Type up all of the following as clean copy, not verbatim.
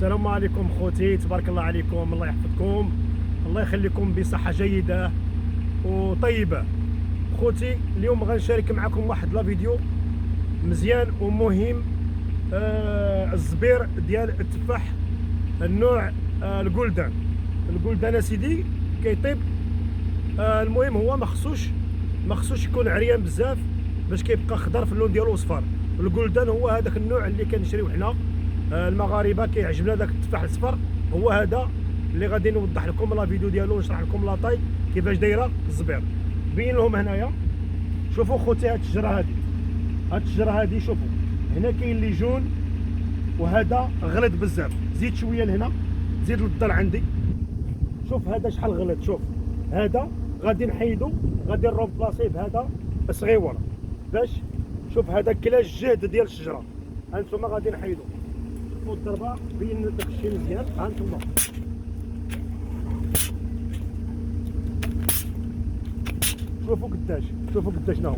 السلام عليكم خوتي، تبارك الله عليكم، الله يحفظكم، الله يخليكم بصحة جيدة وطيبة. خوتي اليوم غنشارك معكم واحد لا فيديو مزيان ومهم. الزبير ديال التفاح النوع الجولدان سيدي كيطيب. المهم هو ما خصوش يكون عريان بزاف باش كيبقى خضر في اللون ديالو وصفر. الجولدان هو هذاك النوع اللي كنشريو حنا المغاربه، كيعجبنا داك التفاح الصفر. هو هذا اللي غادي نوضح لكم لا فيديو ديالو ونشرح لكم لا طاي كيفاش دايره الزبير. بين لهم هنايا، شوفوا خوتي هاد الشجره هادي شوفوا هنا كاين اللي جون وهذا غلط بزاف. زيد شويه لهنا، زيد للضل عندي، شوف هذا شحال غلط. شوف هذا غادي نحيدو، غادي نرومبلاسيه بهذا صغيور باش شوف هذا كلا الجهد ديال الشجره. هانتوما غادي نحيدو، شوفوا الضربه بين داك الشيء مزيان. هانتوما شوفوا قداش هو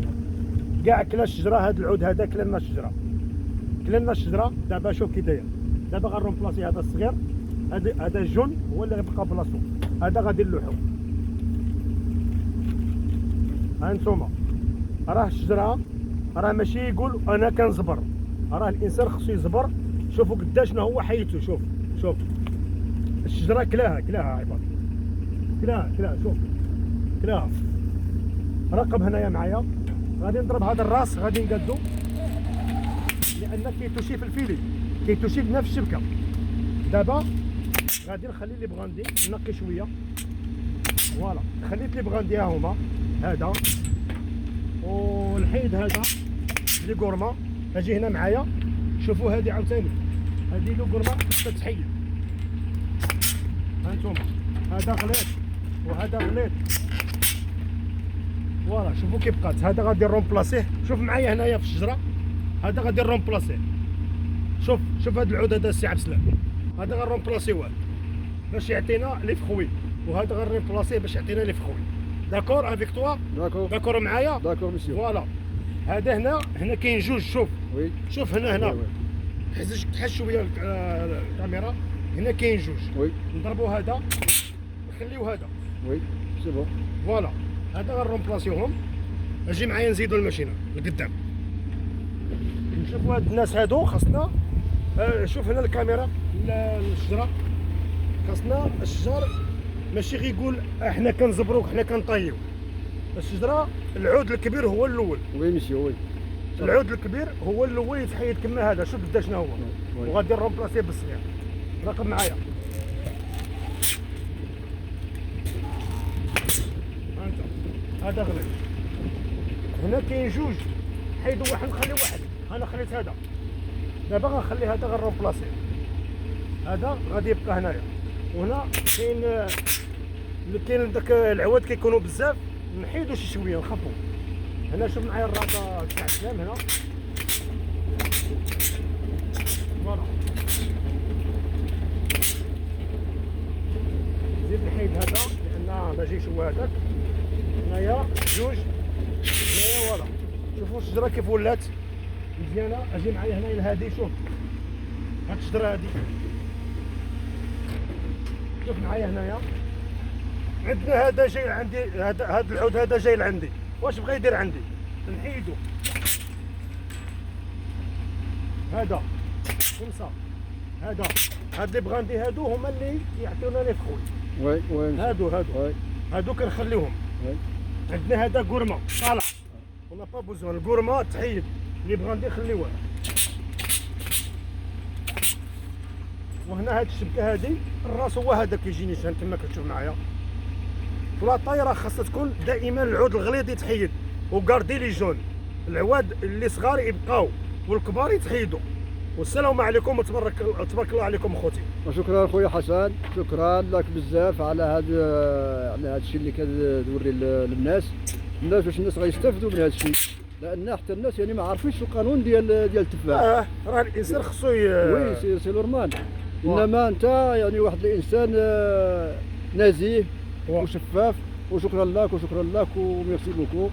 كاع كلا الشجره. هذا العود هذا كلا لنا الشجره. دابا شوف كي داير. دابا غنرومبلاسي هذا الصغير، هذا الجون هو اللي غيبقى بلاصتو، هذا غادي نلوحو. هانتوما راه الشجره راه ماشي يقول انا كنزبر، راه الانسان خصو يزبر. شوفوا قداش هو حيدته. شوف الشجره كلاها عباد، كلاها شوف كلاها. راقب هنايا معايا، غادي نضرب هذا الراس، غادي نقادو لان كيتوشي في الفيلي، كيتوشي بنفس الشبكه. دابا غادي نخلي لي بغاندي نقي شويه. فوالا خليت لي بغاندي ها هما هذا، والحيد هذا لي كورما. اجي هنا معايا، شوفوا هذه عاوتاني، هذه لو كورما تتحيد. هانتوما هذا غليظ وهذا غليظ. فوالا شوفوا كيف بقات. هذا غادي نرومبلاسيه، شوف معايا هنايا في الشجره، هذا غادي نرومبلاسيه. شوف هذا العود هذا السي عبد السلام، هذا غنرومبلاسيوه باش يعطينا لي فخوي، وهذا غنرومبلاسيه باش يعطينا لي فخوي. داكور افيك توا؟ داكور معايا؟ داكور مسيو. فوالا هذا هنا كاين جوج. شوف وي شوف هنا تحس شويه الكاميرا. هنا كاين جوج. وي نضربوا هذا نخليو هذا. وي سي بون. فوالا هذا غنرومبلاسيوهم. اجي معايا نزيدو الماشينه لقدام، نشوفوا هاد الناس هادو. خاصنا شوف هنا الكاميرا الشجره، خاصنا الشجر ماشي غير يقول احنا كنزبروك حنا كنطيو. الشجره العود الكبير هو الاول. وي مسيو وي. العود الكبير هو الاول يتحيد كما هذا. شوف قداش هو، وغادي نرومبلاسيه بالصغير. راقب معايا. انت هذا غلط. هنا كاين جوج، حيدوا واحد نخلي واحد. انا خليت هذا، دابا غنخلي هذا غنرومبلاسيه. هذا غادي يبقى هنايا. وهنا كاين داك العواد كيكونوا بزاف، نحيدو شي شويه نخفو. هنا شوف معايا الرابطه تاع السلام هنا. فوالا زيد نحيد هذا لان ما جايش هو هذاك. هنايا جوج، هنايا فوالا. شوفوا الشجره كيف ولات مزيانه. اجي معايا هنايا لهادي، شوف هاد الشجره هادي، شوف معايا هنايا. عندنا هذا جاي عندي، هذا العود هذا جاي لعندي. واش بغا يدير عندي؟ نحيدو هذا خمسه. هاد لي بغاندي هادو هما اللي يعطيونا لي فخوي. وي هادو كنخليوهم. عندنا هذا كورما طالع، ونا با بوزون الكورما تحيد. لي بغاندي خليوه. وهنا هاد الشبكه هادي الراس هو هذا كيجيني شحال كما كتشوف معايا. فلا طايره خاصها تكون دائما العود الغليظ يتحيد، وكاردي لي جون. العواد اللي صغار يبقاو والكبار يتحيدوا. والسلام عليكم وتبارك الله عليكم خوتي. وشكرا خويا حسن، شكرا لك بزاف على هذا الشيء اللي كتوري للناس باش الناس غيستافدوا من هذا الشيء، لان حتى الناس يعني ما عارفينش القانون ديال التفاح. راه الانسان خصو وي سي نورمال. انما انت يعني واحد الانسان نزيه وشفاف. وشكرا لك وميرسي بوكو.